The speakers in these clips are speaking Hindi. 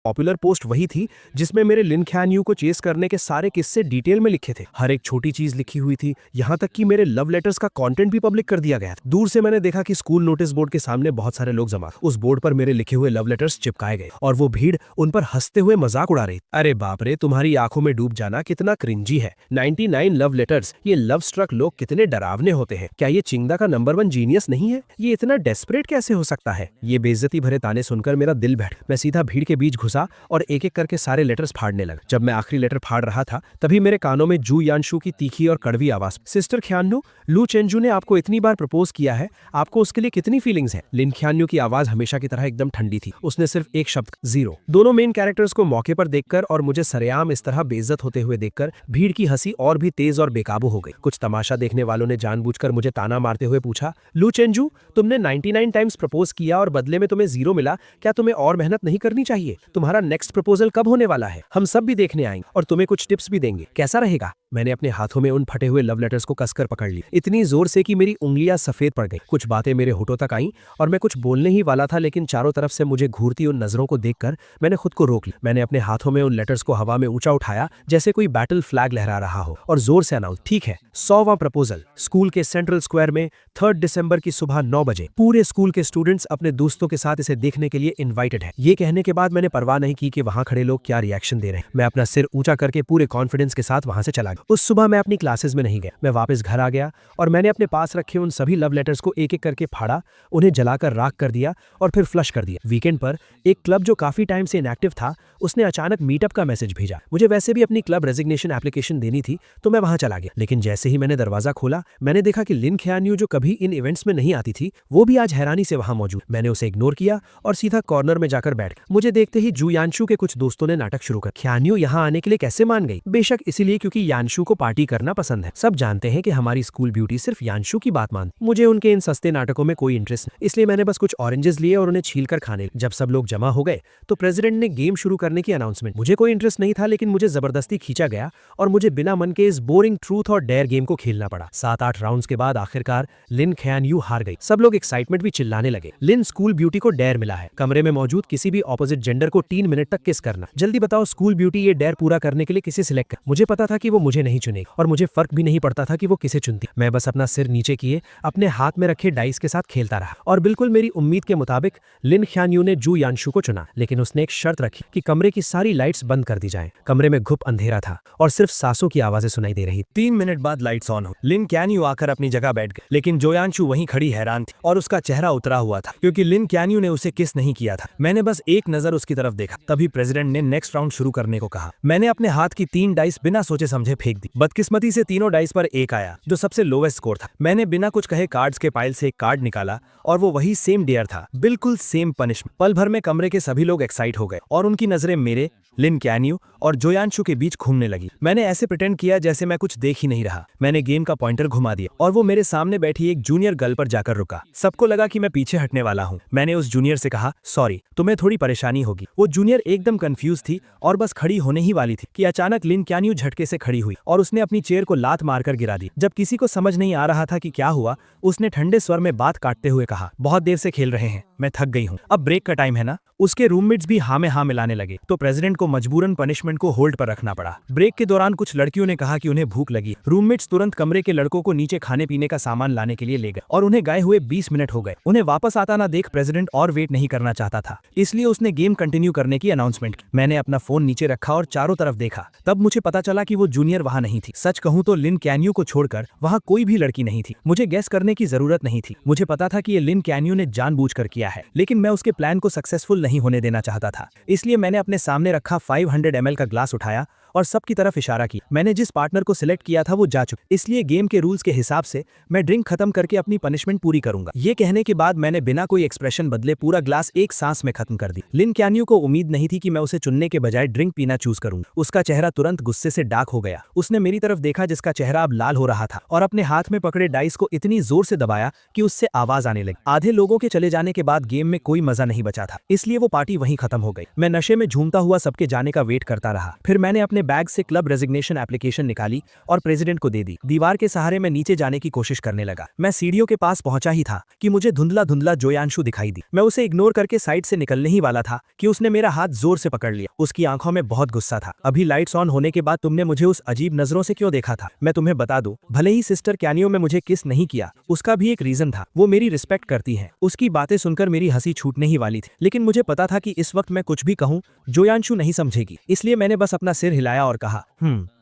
पॉपुलर पोस्ट वही थी जिसमें मेरे लिन ख्यान यू को चेस करने के सारे किस्से डिटेल में लिखे थे। हर एक छोटी चीज लिखी हुई थी, यहाँ तक कि मेरे लव लेटर्स का कंटेंट भी पब्लिक कर दिया गया था। दूर से मैंने देखा कि स्कूल नोटिस बोर्ड के सामने बहुत सारे लोग जमा, उस बोर्ड पर मेरे लिखे हुए लव लेटर्स चिपकाए गए और वो भीड़ उन पर हंसते हुए मजाक उड़ा रही। अरे बाप रे, तुम्हारी आंखों में डूब जाना कितना क्रिंजी है। 99 लव लेटर्स, ये लव स्ट्रक लोग कितने डरावने होते हैं। क्या ये चिंगदा का नंबर 1 जीनियस नहीं है? ये इतना डेस्परेट कैसे हो सकता है? ये बेइज्जती भरे ताने सुनकर मेरा दिल बैठ, मैं सीधा भीड़ के बीच घुसा और एक एक करके सारे लेटर्स फाड़ने लगा। जब मैं आखिरी लेटर फाड़ रहा था तभी मेरे कानों में जू यानशु की तीखी और कड़वी आवाज, सिस्टर ख्यान्नू, लू चेंजू ने आपको इतनी बार प्रपोज किया है, आपको उसके लिए कितनी फीलिंग्स हैं? लिन ख्यान्नू की आवाज हमेशा की तरह एकदम ठंडी थी। उसने सिर्फ एक शब्द, जीरो। दोनों मेन कैरेक्टर्स को मौके पर देखकर और मुझे सरेआम इस तरह बेइज्जत होते हुए देखकर भीड़ की हंसी और भी तेज और बेकाबू हो गई। कुछ तमाशा देखने वालों ने जानबूझकर मुझे ताना मारते हुए पूछा, लू चेंजू, तुमने 99 टाइम्स प्रपोज किया और बदले में तुम्हें जीरो मिला, क्या तुम्हें और मेहनत नहीं करनी चाहिए? तुम्हारा नेक्स्ट प्रपोजल कब होने वाला है? हम सब भी देखने आएंगे और तुम्हें कुछ टिप्स भी देंगे, कैसा रहेगा? मैंने अपने हाथों में उन फटे हुए लव लेटर्स को कसकर पकड़ ली, इतनी जोर से कि मेरी उंगलियां सफेद पड़ गई। कुछ बातें मेरे होठों तक आईं और मैं कुछ बोलने ही वाला था, लेकिन चारों तरफ से मुझे घूरती उन नजरों को देखकर मैंने खुद को रोक लिया। मैंने अपने हाथों में उन लेटर्स को हवा में ऊंचा उठाया जैसे कोई बैटल फ्लैग लहरा रहा हो और जोर से अनाउंस, ठीक है, 100वां प्रपोजल स्कूल के सेंट्रल स्क्वायर में 3 दिसंबर की सुबह 9 बजे। पूरे स्कूल के स्टूडेंट्स अपने दोस्तों के साथ इसे देखने के लिए इन्वाइटेड है। ये कहने के बाद मैंने परवाह नहीं की कि वहां खड़े लोग क्या रिएक्शन दे रहे हैं। मैं अपना सिर ऊंचा करके पूरे कॉन्फिडेंस के साथ वहां से चला गया। उस सुबह मैं अपनी क्लासेस में नहीं गया। मैं वापस घर आ गया और मैंने अपने पास रखे उन सभी लव लेटर्स को एक एक करके फाड़ा, उन्हें जलाकर राख कर दिया और फिर फ्लश कर दिया। वीकेंड पर एक क्लब जो काफी टाइम से इनएक्टिव था, उसने अचानक मीटअप का मैसेज भेजा। मुझे वैसे भी अपनी क्लब रेजिग्नेशन एप्लीकेशन देनी थी, तो मैं वहां चला गया। लेकिन जैसे ही मैंने दरवाजा खोला, मैंने देखा कि लिन ख्यान यू, जो कभी इन इवेंट्स में नहीं आती थी, वो भी आज हैरानी से वहां मौजूद। मैंने उसे इग्नोर किया और सीधा कॉर्नर में जाकर बैठ गया। मुझे देखते ही जू यानशु के कुछ दोस्तों ने नाटक शुरू कर, ख्यान यू यहाँ आने के लिए कैसे मान गई? बेशक इसीलिए क्योंकि यानशु को पार्टी करना पसंद है। सब जानते हैं कि हमारी स्कूल ब्यूटी सिर्फ यानशु की बात मानती। मुझे उनके इन सस्ते नाटकों में कोई इंटरेस्ट नहीं, इसलिए मैंने बस कुछ ऑरेंजेस लिए और उन्हें छील कर खाने। जब सब लोग जमा हो गए तो प्रेसिडेंट ने गेम शुरू करने की अनाउंसमेंट। मुझे कोई इंटरेस्ट नहीं था, लेकिन मुझे जबरदस्ती खींचा गया और मुझे बिना मन के इस बोरिंग ट्रूथ और डेयर गेम को खेलना पड़ा। 7-8 राउंड्स के बाद आखिरकार लिन ख्यान यू हार गई। सब लोग एक्साइटमेंट भी चिल्लाने लगे, लिन स्कूल ब्यूटी को डेयर मिला है, कमरे में मौजूद किसी भी ऑपोजिट जेंडर को 3 मिनट तक किस करना। जल्दी बताओ स्कूल ब्यूटी, ये डेयर पूरा करने के लिए किसे सिलेक्ट कर? मुझे पता था कि वो मुझे नहीं चुनेगी और मुझे फर्क भी नहीं पड़ता था कि वो किसे चुनती। मैं बस अपना सिर नीचे किए अपने हाथ में रखे डाइस के साथ खेलता रहा और बिल्कुल मेरी उम्मीद के मुताबिक लिन ख्यान यू ने जू यानशु को चुना। लेकिन उसने एक शर्त रखी कि कमरे की सारी लाइट्स बंद कर दी जाएं। कमरे में घुप अंधेरा था और सिर्फ सांसों की आवाजें सुनाई दे रही। 3 मिनट बाद लाइट्स ऑन हो, लिन ख्यान यू आकर अपनी जगह बैठ गए, लेकिन जो यानशु वहीं खड़ी हैरान थी और उसका चेहरा उतरा हुआ था क्योंकि लिन ख्यान यू ने उसे किस नहीं किया था। मैंने बस एक नजर उसकी तरफ देखा, तभी प्रेसिडेंट ने नेक्स्ट राउंड शुरू करने को कहा। मैंने अपने हाथ की 3 डाइस बिना सोचे समझे फेंक दी। बदकिस्मती से तीनों डाइस पर एक आया, जो सबसे लोवेस्ट स्कोर था। मैंने बिना कुछ कहे कार्ड्स के पाइल से एक कार्ड निकाला और वो वही सेम डेयर था, बिल्कुल सेम पनिशमेंट। पल भर में कमरे के सभी लोग एक्साइट हो गए और उनकी नजरें मेरे, लिन ख्यान यू और जो यानशु के बीच घूमने लगी। मैंने ऐसे प्रिटेंड किया जैसे मैं कुछ देख ही नहीं रहा। मैंने गेम का पॉइंटर घुमा दिया और वो मेरे सामने बैठी एक जूनियर गर्ल पर जाकर रुका। सबको लगा कि मैं पीछे हटने वाला हूँ। मैंने उस जूनियर से कहा, सॉरी, तुम्हें थोड़ी परेशानी होगी। वो जूनियर एकदम कंफ्यूज थी और बस खड़ी होने ही वाली थी कि अचानक लिन ख्यान यू झटके से खड़ी हुई और उसने अपनी चेयर को लात मारकर गिरा दी। जब किसी को समझ नहीं आ रहा था कि क्या हुआ, उसने ठंडे स्वर में बात काटते हुए कहा, बहुत देर से खेल रहे हैं, मैं थक गई हूँ, अब ब्रेक का टाइम है ना? उसके रूममेट्स भी हाँ में हाँ मिलाने लगे, तो प्रेसिडेंट को मजबूरन पनिशमेंट को होल्ड पर रखना पड़ा। ब्रेक के दौरान कुछ लड़कियों ने कहा कि उन्हें भूख लगी। रूममेट्स तुरंत कमरे के लड़कों को नीचे खाने पीने का सामान लाने के लिए ले गए और उन्हें गए हुए 20 मिनट हो गए। उन्हें वापस आता ना देख प्रेसिडेंट और वेट नहीं करना चाहता था, इसलिए उसने गेम कंटिन्यू करने की अनाउंसमेंट की। मैंने अपना फोन नीचे रखा और चारों तरफ देखा, तब मुझे पता चला कि वो जूनियर वहां नहीं थी। सच कहूं तो लिन ख्यान यू को छोड़कर वहां कोई भी लड़की नहीं थी। मुझे गैस करने की जरूरत नहीं थी, मुझे पता था कि ये लिन ख्यान यू ने जानबूझकर किया है, लेकिन मैं उसके प्लान को सक्सेसफुल नहीं होने देना चाहता था। इसलिए मैंने अपने सामने रखा 500 ml का ग्लास उठाया और सबकी तरफ इशारा किया। मैंने जिस पार्टनर को सिलेक्ट किया था वो जा चुका, इसलिए गेम के रूल्स के हिसाब से मैं ड्रिंक खत्म करके अपनी पनिशमेंट पूरी करूंगा। ये कहने के बाद मैंने बिना कोई एक्सप्रेशन बदले पूरा ग्लास एक सांस में खत्म कर दी। लिन ख्यान यू को उम्मीद नहीं थी कि मैं उसे चुनने के बजाय ड्रिंक पीना चूज करूंगा। उसका चेहरा तुरंत गुस्से से डार्क हो गया। उसने मेरी तरफ देखा जिसका चेहरा अब लाल हो रहा था और अपने हाथ में पकड़े डाइस को इतनी जोर से दबाया कि उससे आवाज आने लगी। आधे लोगों के चले जाने के बाद गेम में कोई मजा नहीं बचा था, इसलिए वो पार्टी वहीं खत्म हो गई। मैं नशे में झूमता हुआ सबके जाने का वेट करता रहा। फिर मैंने अपने अपने बैग से क्लब रेजिग्नेशन एप्लीकेशन निकाली और प्रेसिडेंट को दे दी। दीवार के सहारे मैं नीचे जाने की कोशिश करने लगा। मैं सीढ़ियों के पास पहुंचा ही था कि मुझे धुंधला धुंधला जोयांशु दिखाई दी। मैं उसे इग्नोर करके साइड से निकलने ही वाला था कि उसने मेरा हाथ जोर से पकड़ लिया। उसकी आंखों में बहुत गुस्सा था। अभी लाइट्स ऑन होने के बाद तुमने मुझे उस अजीब नजरों से क्यों देखा था? मैं तुम्हें बता दूं, भले ही सिस्टर कैनियो में मुझे किस नहीं किया, उसका भी एक रीजन था। वो मेरी रिस्पेक्ट करती है। उसकी बातें सुनकर मेरी हंसी छूटने ही वाली थी, लेकिन मुझे पता था कि इस वक्त मैं कुछ भी कहूं जोयांशु नहीं समझेगी। इसलिए मैंने बस अपना सिर हिलाया और कहा,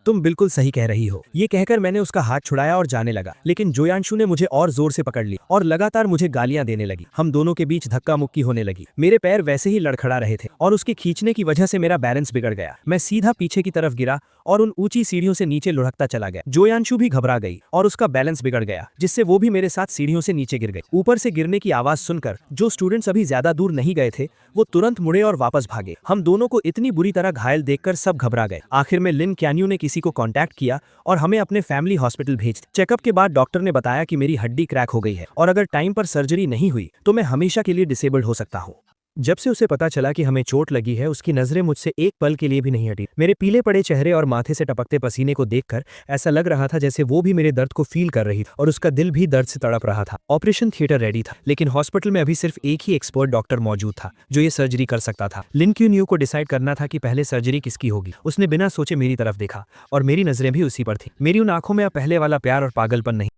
तुम बिल्कुल सही कह रही हो। ये कहकर मैंने उसका हाथ छुड़ाया और जाने लगा, लेकिन जोयांशु ने मुझे और जोर से पकड़ लिया और लगातार मुझे गालियां देने लगी। हम दोनों के बीच धक्का मुक्की होने लगी। मेरे पैर वैसे ही लड़खड़ा रहे थे और उसके खींचने की वजह से मेरा बैलेंस बिगड़ गया। मैं सीधा पीछे की तरफ गिरा और उन ऊंची सीढ़ियों से नीचे लुढ़कता चला गया। जोयांशु भी घबरा गई और उसका बैलेंस बिगड़ गया, जिससे वो भी मेरे साथ सीढ़ियों से नीचे गिर गई। ऊपर से गिरने की आवाज सुनकर जो स्टूडेंट्स अभी ज्यादा दूर नहीं गए थे, वो तुरंत मुड़े और वापस भागे। हम दोनों को इतनी बुरी तरह घायल देखकर सब घबरा गए। आखिर में लिन कैन्यू ने किसी को कांटेक्ट किया और हमें अपने फैमिली हॉस्पिटल भेज। चेकअप के बाद डॉक्टर ने बताया कि मेरी हड्डी क्रैक हो गई है और अगर टाइम पर सर्जरी नहीं हुई तो मैं हमेशा के लिए डिसेबल्ड हो सकता हूँ। जब से उसे पता चला कि हमें चोट लगी है, उसकी नजरें मुझसे एक पल के लिए भी नहीं हटी। मेरे पीले पड़े चेहरे और माथे से टपकते पसीने को देखकर ऐसा लग रहा था जैसे वो भी मेरे दर्द को फील कर रही थी और उसका दिल भी दर्द से तड़प रहा था। ऑपरेशन थिएटर रेडी था, लेकिन हॉस्पिटल में अभी सिर्फ एक ही एक्सपर्ट डॉक्टर मौजूद था जो ये सर्जरी कर सकता था। लिन क्यून्यू को डिसाइड करना था कि पहले सर्जरी किसकी होगी। उसने बिना सोचे मेरी तरफ देखा और मेरी नजरें भी उसी पर थी। मेरी उन आंखों में अब पहले वाला प्यार और पागलपन नहीं